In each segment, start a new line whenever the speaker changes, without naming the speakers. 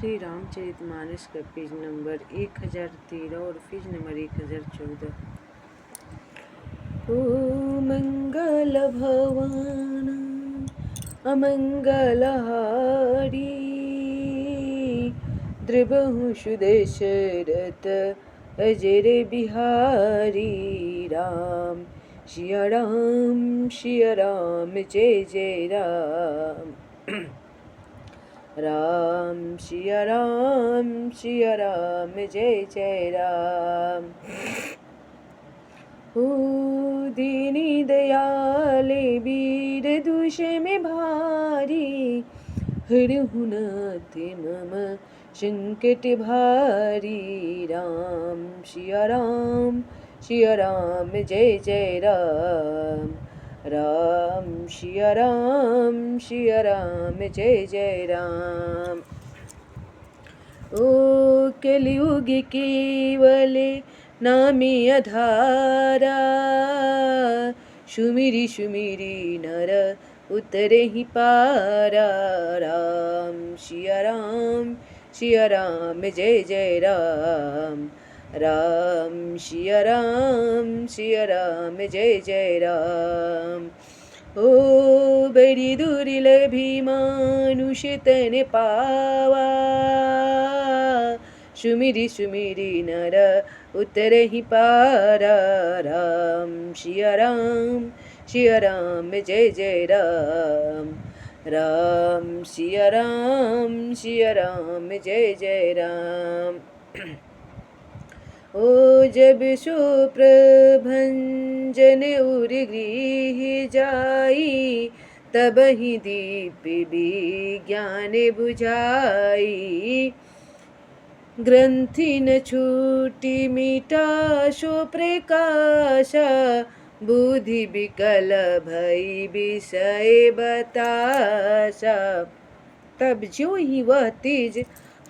श्री रामचरितमानस का page number 1013 और page number 1014। ओ मंगल भवन अमंगलहारी, द्रबहु सुदशरथ अजर बिहारी। राम सिया राम जय जय राम। राम सिया राम जय जय राम। ओ दीनी दयाले वीर दूषे में भारी, हरहु नाथ मम संकट भारी। राम सिया राम जय जय राम। राम सिया राम जय जय राम। ओ कलियुग केवल नामे अधारा, सुमिरी सुमिरी नर उतरे ही पारा। राम सिया राम जय जय राम। राम सिया राम जय जय राम। ओ बड़ी दुर्लभी मानुष तन पावा, सुमिरी सुमिरी नर उतर ही पारा। राम सिया राम जय जय राम। राम सिया राम जय जय राम। ओ जब सो प्रभंजन उर गृह जाई, तब ही दीप विज्ञान बुझाई। ग्रंथि न छूटी मिटा सो प्रकाशा, बुद्धि विकल भई विषय बतासा। तब ज्यों ही वह तेज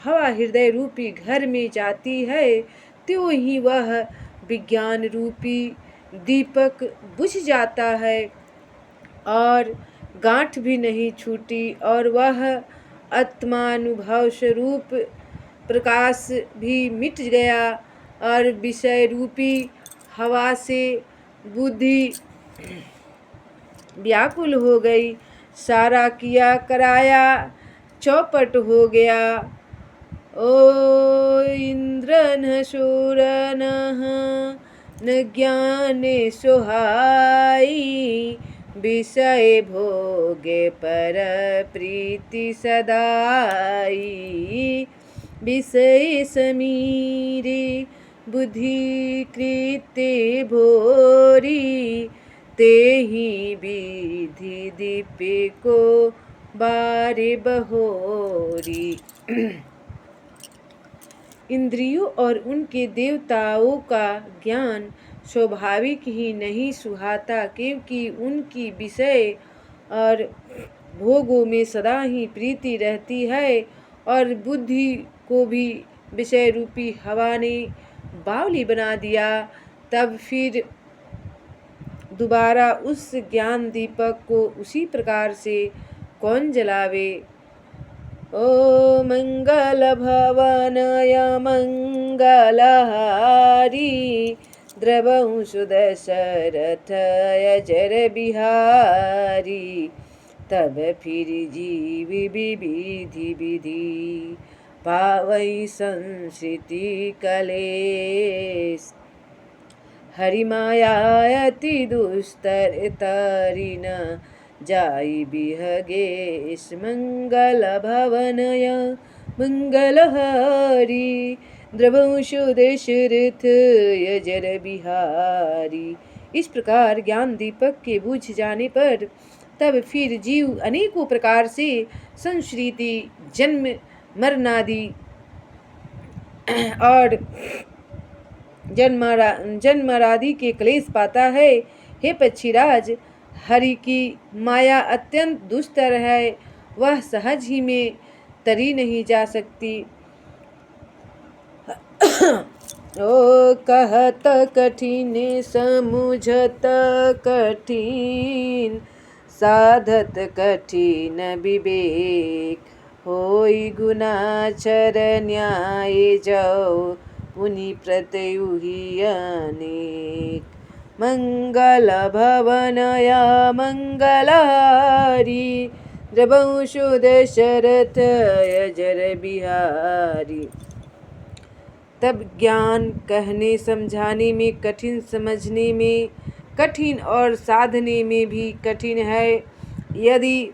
हवा हृदय रूपी घर में जाती है, त्यों ही वह विज्ञान रूपी दीपक बुझ जाता है और गांठ भी नहीं छूटी, और वह आत्मानुभव स्वरूप प्रकाश भी मिट गया, और विषय रूपी हवा से बुद्धि व्याकुल हो गई। सारा किया कराया चौपट हो गया। ओ इंद्र न सूर न ज्ञान सोहाई, विषय भोगे पर प्रीति सदाई। विषय समीरे बुद्धि कृत्य भोरी, ते ही विधि दीप को बारे बहोरी। इंद्रियों और उनके देवताओं का ज्ञान स्वाभाविक ही नहीं सुहाता, क्योंकि उनकी विषय और भोगों में सदा ही प्रीति रहती है, और बुद्धि को भी विषय रूपी हवा ने बावली बना दिया। तब फिर दोबारा उस ज्ञान दीपक को उसी प्रकार से कौन जलावे। ओ मंगल भवनय मंगलहारी, द्रवहु सुदशरथ अजर बिहारी। तब फिर जीव विधि विधि, पावई संस्कृति कलेश। हरि माया अति दुस्तर तारिन, जाई बिहगेश। मंगल भवनय मंगलहारी, द्रवंशो दशरथ अजर बिहारी। इस प्रकार ज्ञान दीपक के बुझ जाने पर तब फिर जीव अनेकों प्रकार से संस्कृति, जन्म मरणादि और जन्मरादि के क्लेश पाता है। हे पक्षीराज, हरि की माया अत्यंत दुस्तर है, वह सहज ही में तरी नहीं जा सकती। ओ कहत कठिन समुझत कठिन, साधत कठिन विवेक। होई गुनाचर न्याय जाओ पुनि प्रत्युही अनेक। मंगल भवनया मंगलारी द्रवंशु दशरथ अजर बिहारी। तब ज्ञान कहने समझाने में कठिन, समझने में कठिन और साधने में भी कठिन है। यदि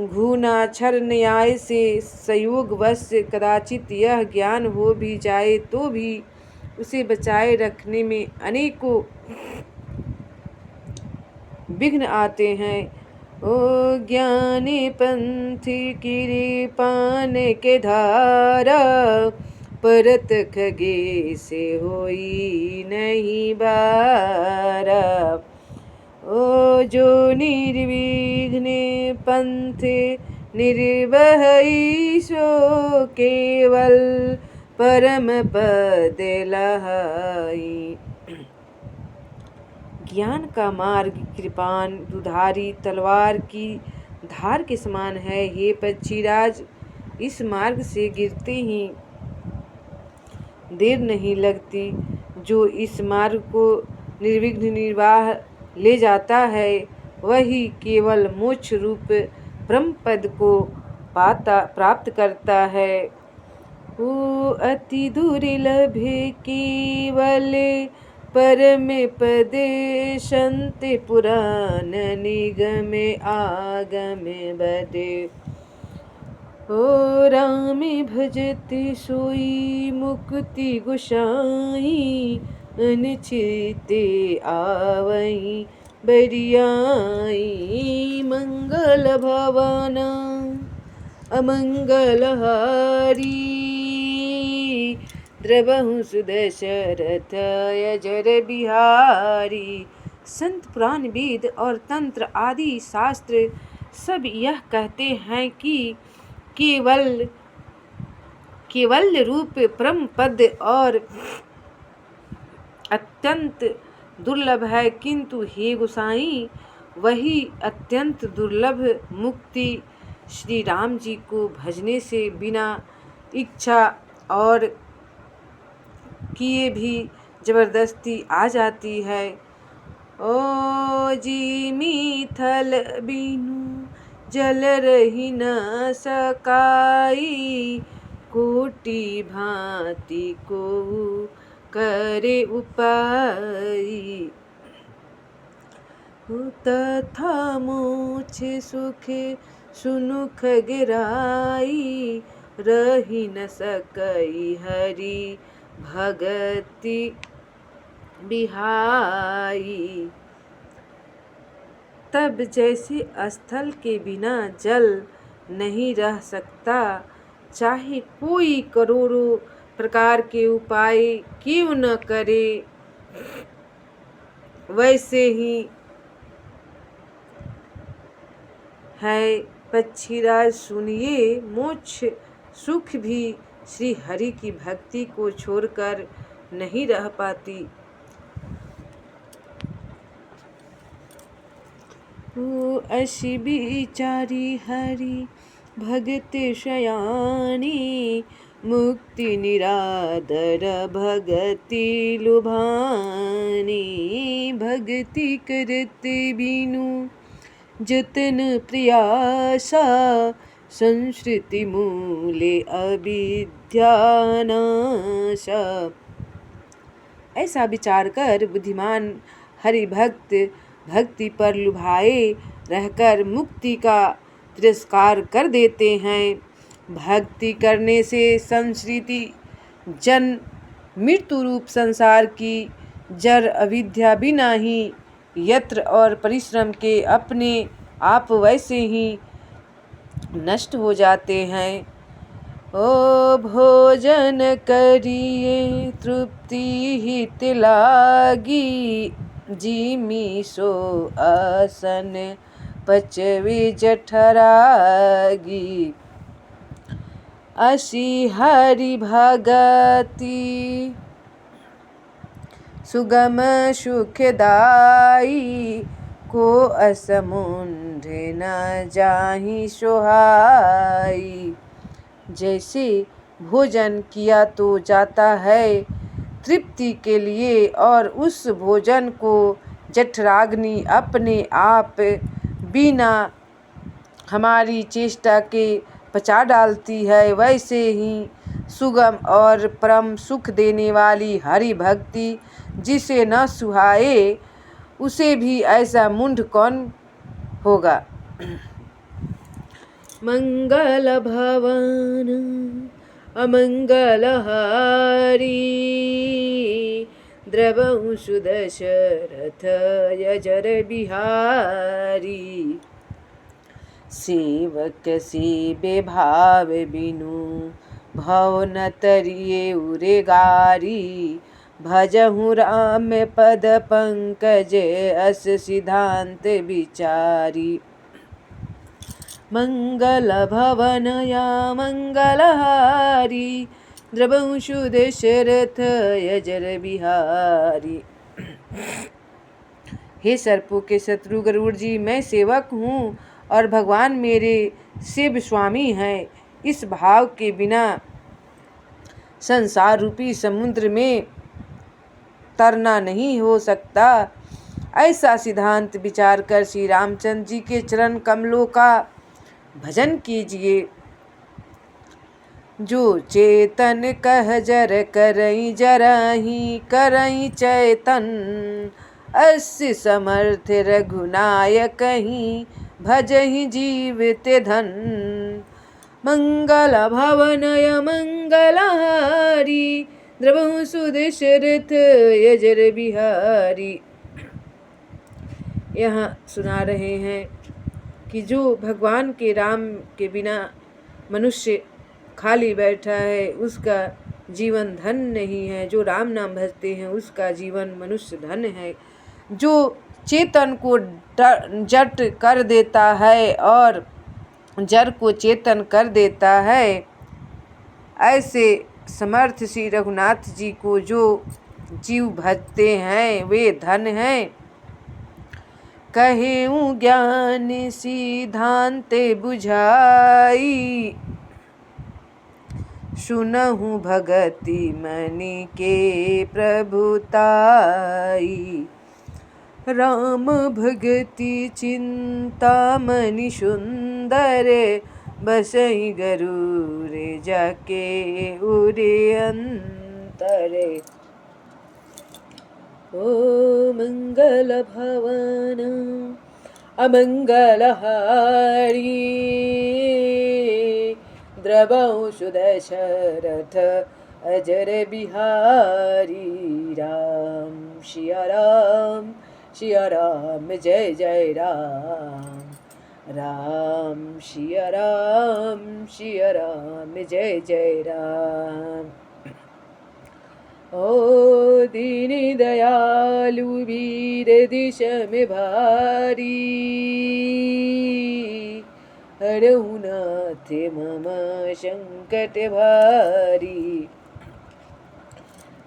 घूनाक्षर न्याय से संयोगवश कदाचित यह ज्ञान हो भी जाए तो भी उसे बचाए रखने में अनेकों विघ्न आते हैं। ओ ज्ञानी पंथ की पान के धारा परत खगे से होई नहीं बारा। ओ जो निर्विघ्न पंथ निर्वहई सो केवल परम पद लहाई। ज्ञान का मार्ग कृपान दुधारी तलवार की धार के समान है। ये पक्षीराज, इस मार्ग से गिरते ही देर नहीं लगती। जो इस मार्ग को निर्विघ्न निर्वाह ले जाता है वही केवल मोक्ष रूप ब्रह्म पद को प्राप्त करता है। वो अति दुर्लभ केवल परम पद संत पुराण निगम आगम बदे। ओ राम भजत सोई मुक्ति गुसाई अनचिते आवई बरियाई। मंगल भवन अमंगल हारी द्रवहु सुदशरथ अजर बिहारी। संत पुराण वेद और तंत्र आदि शास्त्र सब यह कहते हैं कि केवल रूप परम पद और अत्यंत दुर्लभ है, किंतु हे गोसाई वही अत्यंत दुर्लभ मुक्ति श्री राम जी को भजने से बिना इच्छा और किए भी जबरदस्ती आ जाती है। ओ जी मिथल बिनु जल रही न सकाई कोटि भांति को करे उपाय। तथा मोक्ष सुख सुनुख गिराई रही न सकई हरि भगति बिहाई। तब जैसे स्थल के बिना जल नहीं रह सकता, चाहे कोई करोड़ों प्रकार के उपाय क्यों न करे, वैसे ही है पक्षीराज सुनिए। मोक्ष सुख भी श्री हरि की भक्ति को छोड़कर नहीं रह पाती। वो असी बिचारी हरि भगत शयानी मुक्ति निरादर भगति लुभानी। भक्ति करत बिनु जतन प्रयासा संस्कृति मूले अविद्या नाशा। ऐसा विचार कर बुद्धिमान हरि भक्त भक्ति पर लुभाए रहकर मुक्ति का तिरस्कार कर देते हैं। भक्ति करने से संस्कृति जन्म मृत्यु रूप संसार की जड़ अविद्या बिना ही यत्न और परिश्रम के अपने आप वैसे ही नष्ट हो जाते हैं। ओ भोजन करिए तृप्ति हित लागी जिमी सो आसन पचवी जठरागी। असी हरि भगति सुगम सुखदाई को असमुंध न जाहि सोहाई। जैसे भोजन किया तो जाता है तृप्ति के लिए, और उस भोजन को जठराग्नि अपने आप बिना हमारी चेष्टा के पचा डालती है, वैसे ही सुगम और परम सुख देने वाली हरि भक्ति जिसे न सुहाए, उसे भी ऐसा मूढ़ कौन होगा। मंगल भवन अमंगल हारी, द्रवहु सुदशरथ यजर बिहारी। सेवक सेवे भाव बिनु, भव न तरिये उरे गारी। भजहु राम पद पंकज, अस सिद्धांत विचारी। मंगल भवन या मंगलहारी, द्रवहु दशरथ यजर बिहारी। हे सर्पों के शत्रु गरुड़ जी, मैं सेवक हूँ और भगवान मेरे शिव स्वामी हैं। इस भाव के बिना संसार रूपी समुद्र में तरना नहीं हो सकता। ऐसा सिद्धांत विचार कर श्री रामचंद्र जी के चरण कमलों का भजन कीजिए। जो चेतन कह जर करई जरहि, करई चेतन अस्य समर्थ रघुनायक ही, भजहि जीवित धन। मंगल भवन मंगलहारी, द्रवहु सुदशरथ यजर बिहारी। यहाँ सुना रहे हैं कि जो भगवान के राम के बिना मनुष्य खाली बैठा है, उसका जीवन धन नहीं है। जो राम नाम भजते हैं उसका जीवन मनुष्य धन है। जो चेतन को जट कर देता है और जड़ को चेतन कर देता है, ऐसे समर्थ श्री रघुनाथ जी को जो जीव भजते हैं वे धन हैं। कहेऊँ ज्ञान सिद्धांत बुझाई, सुनहु भगति मनि के प्रभुताई। राम भगति चिंता मनि सुंदर, बसई गरुड़ जाके उरे अंतर। ओ मंगल भवन अमंगल हारी, द्रवहु सुदशरथ अजर बिहारी। राम सिया राम जय जय राम। राम सिया राम जय जय राम। ओ दीन दयालु वीर दिशम भारी, हरहु नाथ मम संकट भारी।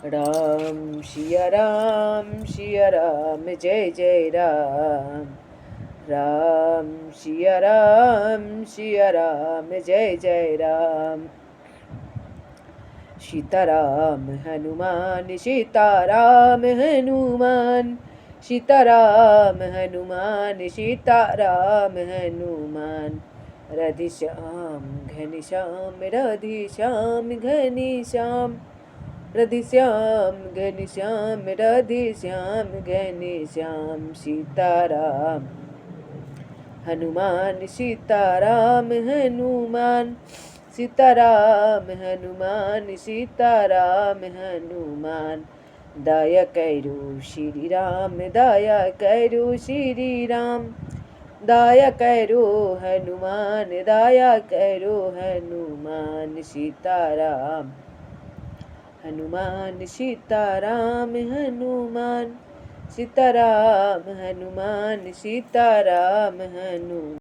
राम सिया राम जय जय राम। राम सिया राम जय जय राम। सीताराम हनुमान सीताराम हनुमान, सीताराम हनुमान सीताराम हनुमान। राधेश्याम घनश्याम राधेश्याम घनश्याम, राधेश्याम घनश्याम राधेश्याम घनश्याम। सीताराम हनुमान सीताराम हनुमान, सीताराम हनुमान सीताराम हनुमान। दया करो श्री राम दया करो श्री राम, दया करो हनुमान दया करो हनुमान। सीताराम हनुमान सीताराम हनुमान, सीताराम हनुमान सीताराम हनुमान।